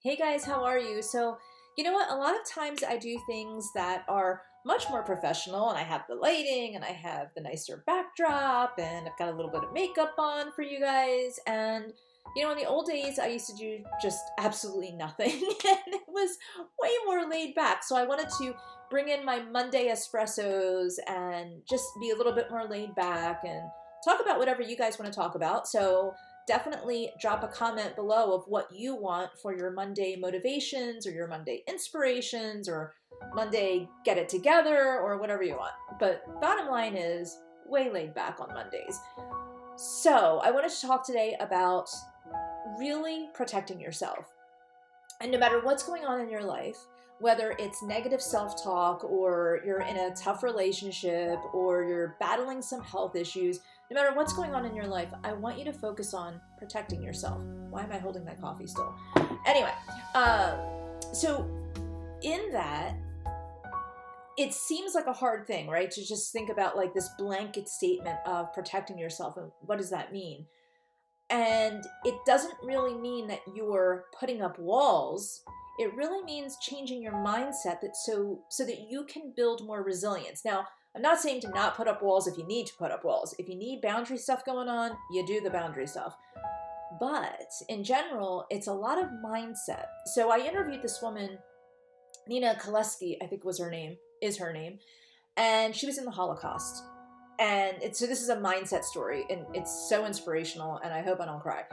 Hey guys, how are you? So, you know what? A lot of times I do things that are much more professional, and I have the lighting and I have the nicer backdrop, and I've got a little bit of makeup on for you guys. And, in the old days, I used to do just absolutely nothing, and it was way more laid back. So, I wanted to bring in my Monday espressos and just be a little bit more laid back and talk about whatever you guys want to talk about. So, definitely drop a comment below of what you want for your Monday motivations or your Monday inspirations or Monday get it together or whatever you want. But bottom line is way laid back on Mondays. So I wanted to talk today about really protecting yourself. And no matter what's going on in your life, whether it's negative self-talk or you're in a tough relationship or you're battling some health issues, no matter what's going on in your life, I want you to focus on protecting yourself. Why am I holding my coffee still? Anyway, so in that, it seems like a hard thing, right? To just think about like this blanket statement of protecting yourself and what does that mean? And it doesn't really mean that you're putting up walls. It really means changing your mindset so that you can build more resilience. Now, I'm not saying to not put up walls if you need to put up walls. If you need boundary stuff going on, you do the boundary stuff. But in general, it's a lot of mindset. So I interviewed this woman, Nina Koleski, I think is her name, and she was in the Holocaust. And so this is a mindset story, and it's so inspirational, and I hope I don't cry.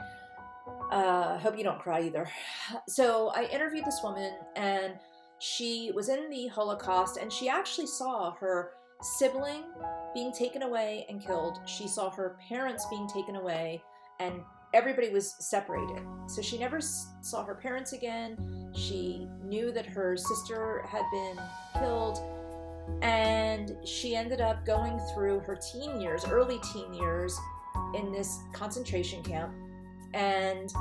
Hope you don't cry either. So I interviewed this woman, and she was in the Holocaust, and she actually saw her sibling being taken away and killed. She saw her parents being taken away, and everybody was separated. So she never saw her parents again. She knew that her sister had been killed. And she ended up going through her early teen years, in this concentration camp. And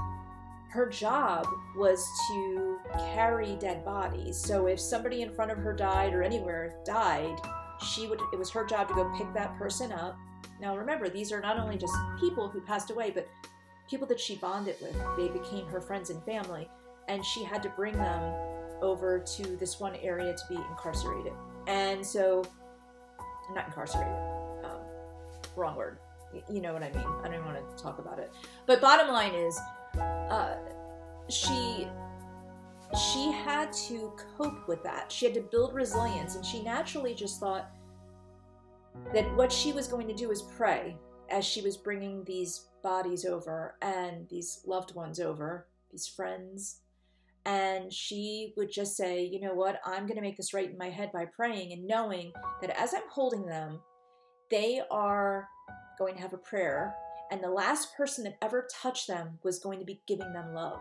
her job was to carry dead bodies. So if somebody in front of her died or anywhere died, it was her job to go pick that person up. Now remember, these are not only just people who passed away, but people that she bonded with. They became her friends and family. And she had to bring them over to this one area to be incarcerated. And so, not incarcerated, wrong word. You know what I mean. I don't even want to talk about it. But bottom line is, she had to cope with that. She had to build resilience, and she naturally just thought that what she was going to do is pray as she was bringing these bodies over and these loved ones over, these friends. And she would just say, you know what, I'm going to make this right in my head by praying and knowing that as I'm holding them, they are going to have a prayer. And the last person that ever touched them was going to be giving them love.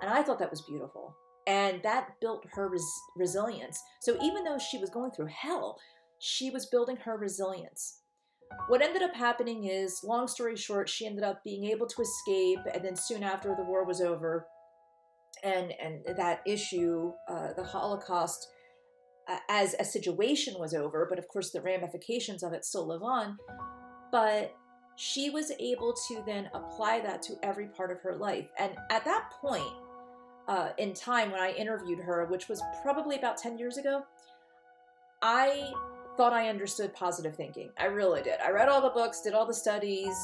And I thought that was beautiful. And that built her resilience. So even though she was going through hell, she was building her resilience. What ended up happening is, long story short, she ended up being able to escape. And then soon after the war was over, and that issue, the Holocaust, as a situation was over, but of course the ramifications of it still live on. But she was able to then apply that to every part of her life. And at that point in time when I interviewed her, which was probably about 10 years ago, I thought I understood positive thinking. I really did. I read all the books, did all the studies,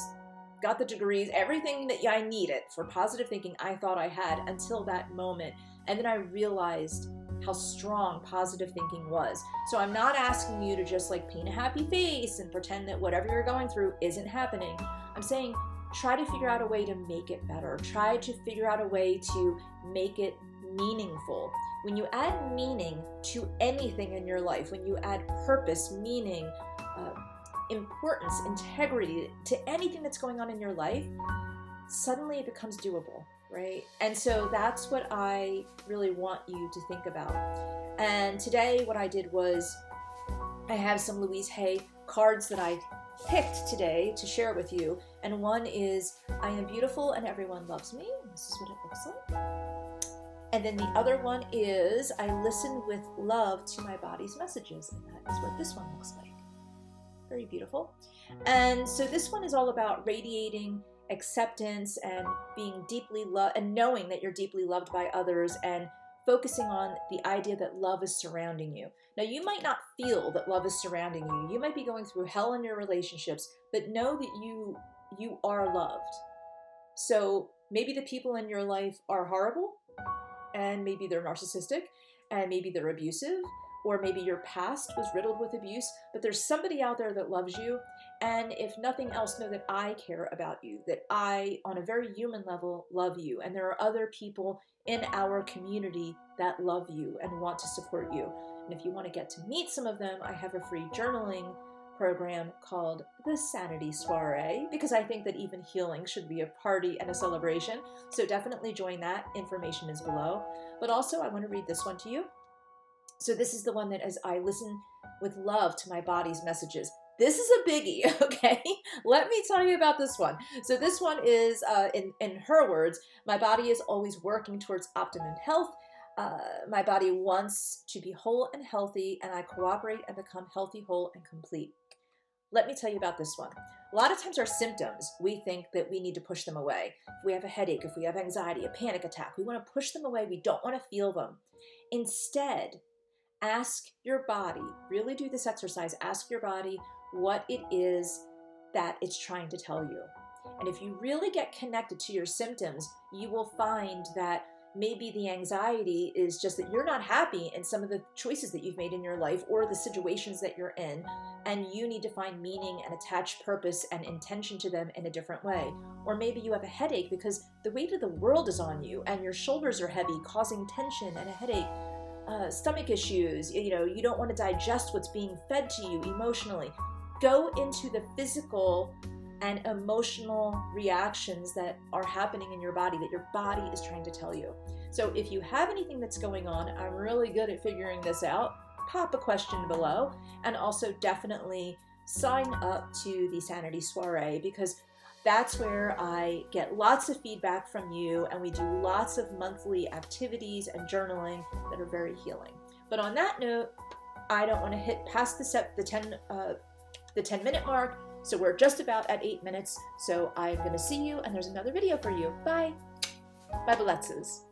got the degrees, everything that I needed for positive thinking I thought I had until that moment. And then I realized how strong positive thinking was. So I'm not asking you to just like paint a happy face and pretend that whatever you're going through isn't happening. I'm saying try to figure out a way to make it better. Try to figure out a way to make it meaningful. When you add meaning to anything in your life, when you add purpose, meaning, importance, integrity to anything that's going on in your life, suddenly it becomes doable, right? And so that's what I really want you to think about. And today what I did was I have some Louise Hay cards that I picked today to share with you. And one is, I am beautiful and everyone loves me. This is what it looks like. And then the other one is, I listen with love to my body's messages. And that is what this one looks like. Very beautiful. And so this one is all about radiating acceptance and being deeply loved and knowing that you're deeply loved by others, and focusing on the idea that love is surrounding you. Now, you might not feel that love is surrounding you. You might be going through hell in your relationships, but know that you are loved. So maybe the people in your life are horrible, and maybe they're narcissistic, and maybe they're abusive, or maybe your past was riddled with abuse, but there's somebody out there that loves you. And if nothing else, know that I care about you, that I, on a very human level, love you. And there are other people in our community that love you and want to support you. And if you want to get to meet some of them, I have a free journaling program called the Sanity Soiree, because I think that even healing should be a party and a celebration. So definitely join that. Information is below. But also, I want to read this one to you. So this is the one that, as I listen with love to my body's messages. This is a biggie, okay? Let me tell you about this one. So this one is, in her words, my body is always working towards optimum health. My body wants to be whole and healthy, and I cooperate and become healthy, whole, and complete. Let me tell you about this one. A lot of times our symptoms, we think that we need to push them away. If we have a headache, if we have anxiety, a panic attack, we want to push them away. We don't want to feel them. Instead, ask your body, really do this exercise, ask your body what it is that it's trying to tell you. And if you really get connected to your symptoms, you will find that maybe the anxiety is just that you're not happy in some of the choices that you've made in your life or the situations that you're in, and you need to find meaning and attach purpose and intention to them in a different way. Or maybe you have a headache because the weight of the world is on you and your shoulders are heavy, causing tension and a headache. Stomach issues, you don't want to digest what's being fed to you emotionally. Go into the physical and emotional reactions that are happening in your body, that your body is trying to tell you. So if you have anything that's going on, I'm really good at figuring this out. Pop a question below, and also definitely sign up to the Sanity Soiree, because that's where I get lots of feedback from you, and we do lots of monthly activities and journaling that are very healing. But on that note, I don't want to hit past the 10-minute mark, so we're just about at 8 minutes. So I'm going to see you, and there's another video for you. Bye. Bye, Beletzes.